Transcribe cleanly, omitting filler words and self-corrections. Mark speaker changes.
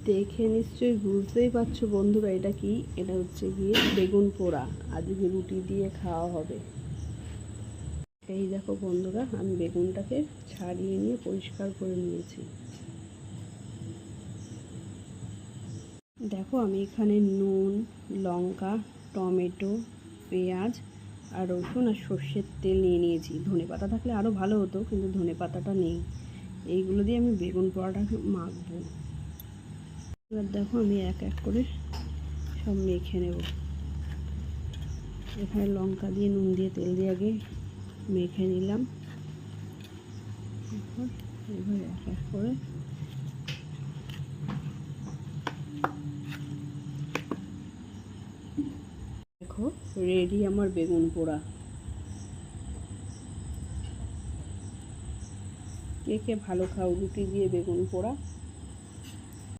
Speaker 1: দেখে নিশ্চয়ই বুঝতেই পারছো বন্ধুরা, এটা কি? এটা হচ্ছে গিয়ে বেগুন পোড়া। আজকে রুটি দিয়ে খাওয়া হবে। এই দেখো বন্ধুরা, আমি বেগুনটাকে ছাড়িয়ে নিয়ে পরিষ্কার করে নিয়েছি। দেখো আমি এখানে নুন, লঙ্কা, টমেটো, পেঁয়াজ আর রসুন আর সর্ষের তেল নিয়ে নিয়েছি। ধনেপাতা থাকলে আরও ভালো হতো, কিন্তু ধনেপাতাটা নেই। এইগুলো দিয়ে আমি বেগুন পোড়াটাকে মাখবো। এবার দেখো আমি এক এক করে সব মেখে নেব। এখানে লঙ্কা দিয়ে, নুন দিয়ে, তেল দিয়ে আগে মেখে নিলাম। এবার এক এক করে দেখো রেডি আমার বেগুন পোড়া। কে কে ভালো খাও রুটি দিয়ে বেগুন পোড়া?